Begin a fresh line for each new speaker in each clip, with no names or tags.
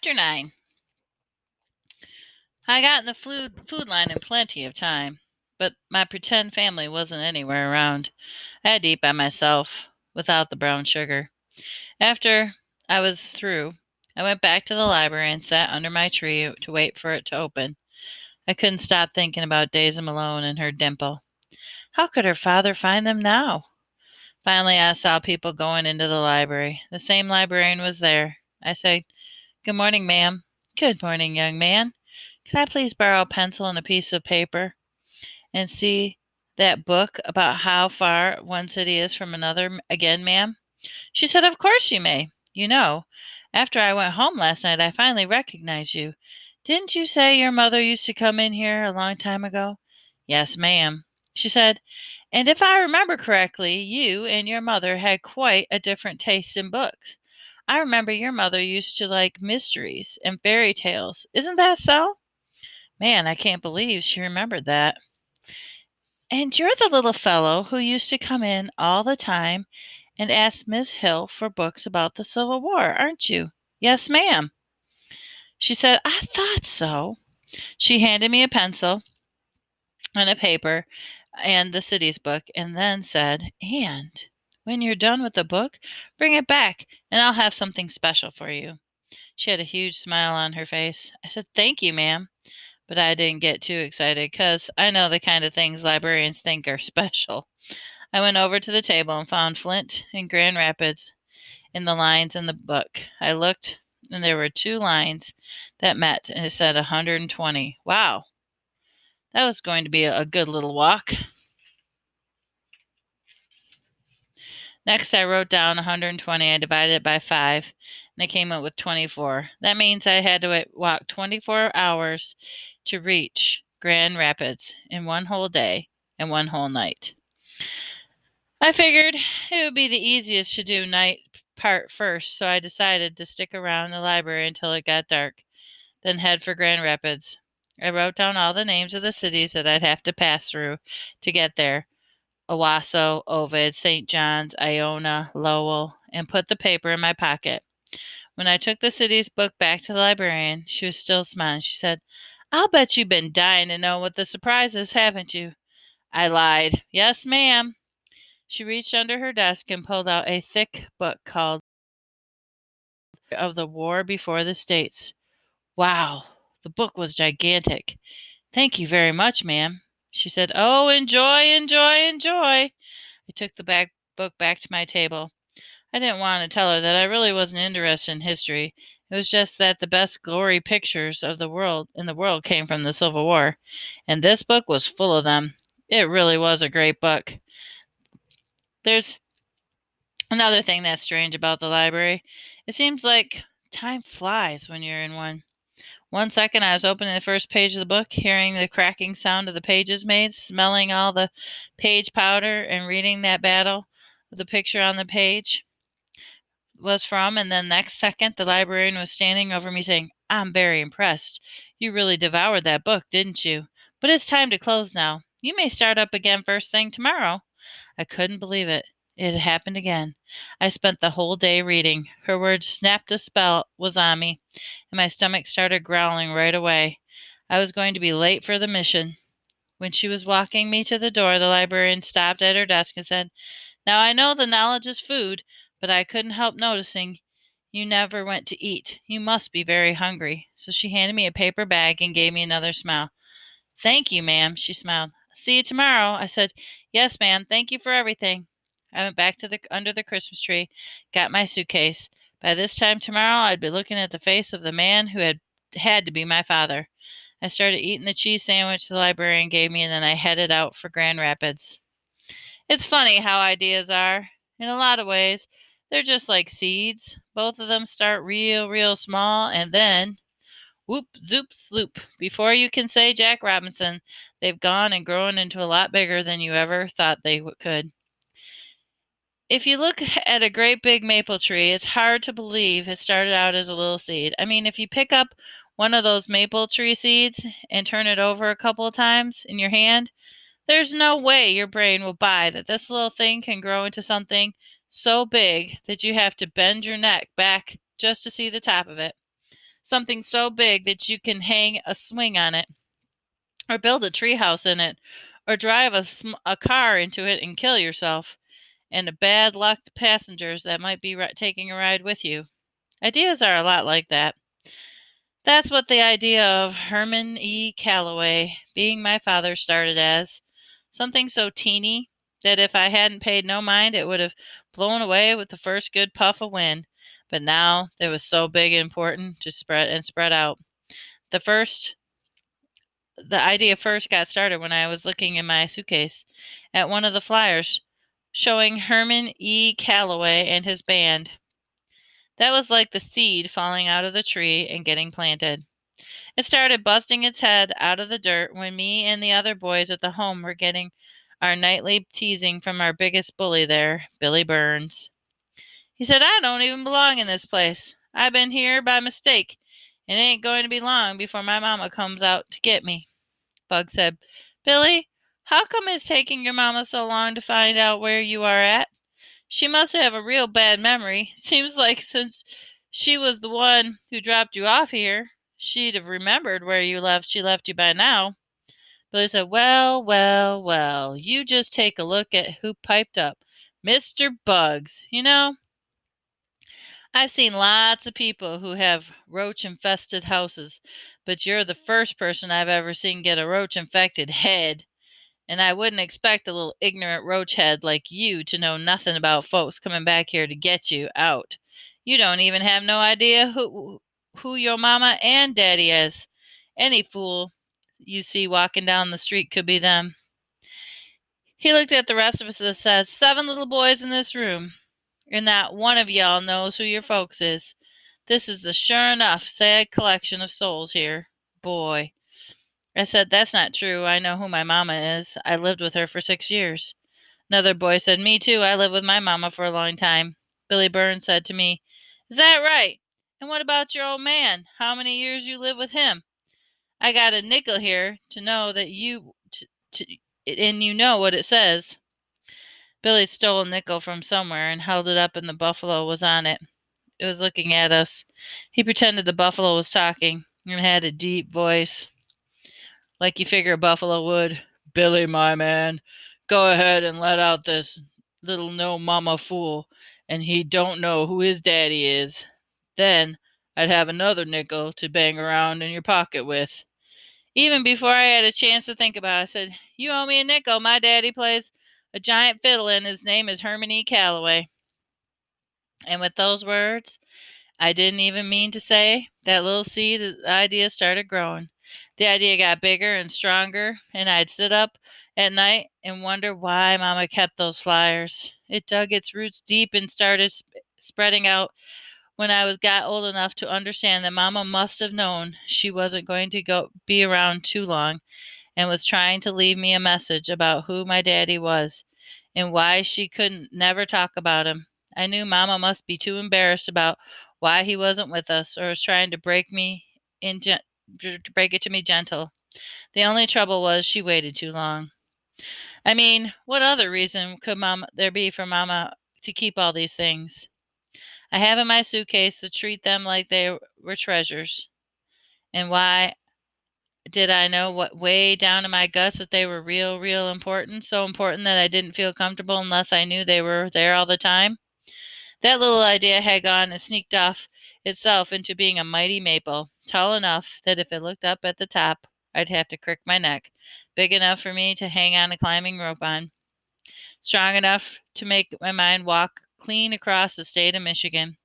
Chapter 9. I got in the food line in plenty of time, but my pretend family wasn't anywhere around. I had to eat by myself, without the brown sugar. After I was through, I went back to the library and sat under my tree to wait for it to open. I couldn't stop thinking about Daisy Malone and her dimple. How could her father find them now? Finally, I saw people going into the library. The same librarian was there. I said, "Good morning, ma'am." "Good morning, young man. Can I please borrow a pencil and a piece of paper and see that book about how far one city is from another again, ma'am?" She said, "Of course you may. You know, after I went home last night, I finally recognized you. Didn't you say your mother used to come in here a long time ago?" "Yes, ma'am." She said, "And if I remember correctly, you and your mother had quite a different taste in books. I remember your mother used to like mysteries and fairy tales. Isn't that so?" Man, I can't believe she remembered that. "And you're the little fellow who used to come in all the time and ask Miss Hill for books about the Civil War, aren't you?" "Yes, ma'am." She said, "I thought so." She handed me a pencil and a paper and the city's book, and then said, "And when you're done with the book, bring it back, and I'll have something special for you." She had a huge smile on her face. I said, "Thank you, ma'am." But I didn't get too excited because I know the kind of things librarians think are special. I went over to the table and found Flint and Grand Rapids in the lines in the book. I looked, and there were two lines that met, and it said 120. Wow, that was going to be a good little walk. Next, I wrote down 120. I divided it by 5, and I came up with 24. That means I had to walk 24 hours to reach Grand Rapids in one whole day and one whole night. I figured it would be the easiest to do night part first, so I decided to stick around the library until it got dark, then head for Grand Rapids. I wrote down all the names of the cities that I'd have to pass through to get there: Owasso, Ovid, St. John's, Iona, Lowell, and put the paper in my pocket. When I took the city's book back to the librarian, she was still smiling. She said, "I'll bet you've been dying to know what the surprise is, haven't you?" I lied. "Yes, ma'am." She reached under her desk and pulled out a thick book called Of the War Before the States. Wow, the book was gigantic. "Thank you very much, ma'am." She said, "Oh, enjoy, enjoy, enjoy." I took the book back to my table. I didn't want to tell her that I really wasn't interested in history. It was just that the best glory pictures of the world came from the Civil War, and this book was full of them. It really was a great book. There's another thing that's strange about the library. It seems like time flies when you're in one. One second I was opening the first page of the book, hearing the cracking sound of the pages made, smelling all the page powder, and reading that battle the picture on the page was from, and then next second the librarian was standing over me saying, "I'm very impressed. You really devoured that book, didn't you? But it's time to close now. You may start up again first thing tomorrow." I couldn't believe it. It had happened again. I spent the whole day reading. Her words snapped a spell was on me, and my stomach started growling right away. I was going to be late for the mission. When she was walking me to the door, the librarian stopped at her desk and said, "Now I know the knowledge is food, but I couldn't help noticing you never went to eat. You must be very hungry." So she handed me a paper bag and gave me another smile. "Thank you, ma'am," she smiled. "See you tomorrow." I said, "Yes, ma'am. Thank you for everything." I went back to the under the Christmas tree, got my suitcase. By this time tomorrow, I'd be looking at the face of the man who had to be my father. I started eating the cheese sandwich the librarian gave me, and then I headed out for Grand Rapids. It's funny how ideas are. In a lot of ways, they're just like seeds. Both of them start real, real small, and then whoop, zoop, sloop. Before you can say Jack Robinson, they've gone and grown into a lot bigger than you ever thought they could. If you look at a great big maple tree, it's hard to believe it started out as a little seed. I mean, if you pick up one of those maple tree seeds and turn it over a couple of times in your hand, there's no way your brain will buy that this little thing can grow into something so big that you have to bend your neck back just to see the top of it. something so big that you can hang a swing on it, or build a treehouse in it, or drive a car into it and kill yourself, and the bad luck passengers that might be taking a ride with you. Ideas are a lot like that. That's what the idea of Herman E. Calloway being my father started as. Something so teeny that if I hadn't paid no mind it would have blown away with the first good puff of wind. But now it was so big and important to spread out. The first the idea first got started when I was looking in my suitcase at one of the flyers showing Herman E. Calloway and his band. That was like the seed falling out of the tree and getting planted. It started busting its head out of the dirt when me and the other boys at the home were getting our nightly teasing from our biggest bully there, Billy Burns. He said, I don't even belong in this place. I've been here by mistake, and it ain't going to be long before my mama comes out to get me. Bug said, Billy, how come it's taking your mama so long to find out where you are at? She must have a real bad memory. Seems like since she was the one who dropped you off here, she'd have remembered where she left you by now. Billy said, Well, well, well, you just take a look at who piped up. Mr. Bugs. I've seen lots of people who have roach infested houses, but you're the first person I've ever seen get a roach infected head. And I wouldn't expect a little ignorant roach head like you to know nothing about folks coming back here to get you out. You don't even have no idea who your mama and daddy is. Any fool you see walking down the street could be them. He looked at the rest of us and said, 7 little boys in this room, and not one of y'all knows who your folks is. This is the sure enough sad collection of souls here. Boy. I said, That's not true. I know who my mama is. I lived with her for 6 years. Another boy said, Me too. I lived with my mama for a long time. Billy Burns said to me, Is that right? And what about your old man? How many years you live with him? I got a nickel here to know that and you know what it says. Billy stole a nickel from somewhere and held it up, and the buffalo was on it. It was looking at us. He pretended the buffalo was talking and had a deep voice, like you figure a buffalo would. Billy, my man, go ahead and let out this little no mama fool, and he don't know who his daddy is. Then I'd have another nickel to bang around in your pocket with. Even before I had a chance to think about it, I said, You owe me a nickel. My daddy plays a giant fiddle, and his name is Herman E. Calloway. And with those words, I didn't even mean to say, that little seed idea started growing. The idea got bigger and stronger, and I'd sit up at night and wonder why Mama kept those flyers. It dug its roots deep and started spreading out when got old enough to understand that Mama must have known she wasn't going to be around too long, and was trying to leave me a message about who my daddy was and why she couldn't never talk about him. I knew Mama must be too embarrassed about why he wasn't with us, or was trying to break it to me gentle. The only trouble was she waited too long. I mean, what other reason could Mama there be for Mama to keep all these things? I have in my suitcase to treat them like they were treasures. And why did I know what way down in my guts that they were real, real important? So important that I didn't feel comfortable unless I knew they were there all the time? That little idea had gone and sneaked off itself into being a mighty maple, tall enough that if it looked up at the top, I'd have to crick my neck, big enough for me to hang on a climbing rope on, strong enough to make my mind walk clean across the state of Michigan.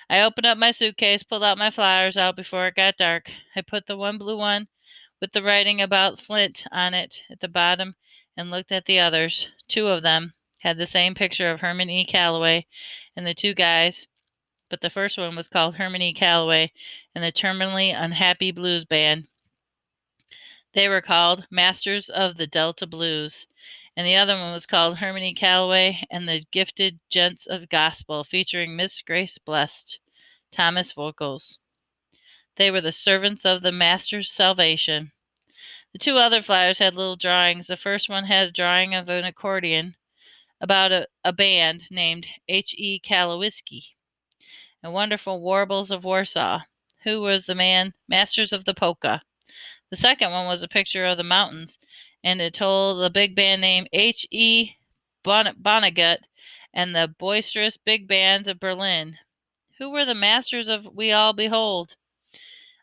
I opened up my suitcase, pulled out my flowers out before it got dark. I put the one blue one with the writing about Flint on it at the bottom and looked at the others. 2 of them had the same picture of Herman E. Calloway and the 2 guys, but the first one was called Herman E. Calloway and the Terminally Unhappy Blues Band. They were called Masters of the Delta Blues, and the other one was called Herman E. Calloway and the Gifted Gents of Gospel, featuring Miss Grace Blessed, Thomas vocals. They were the servants of the Master's salvation. The 2 other flyers had little drawings. The first one had a drawing of an accordion about a band named H.E. Kallowiski and Wonderful Warbles of Warsaw, Who was the man? Masters of the Polka. The second one was a picture of the mountains, and it told the big band name H.E. Vonnegut and the boisterous big bands of Berlin. Who were the masters of We All Behold?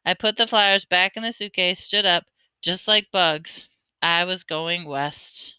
I put the flyers back in the suitcase, stood up, just like bugs. I was going west.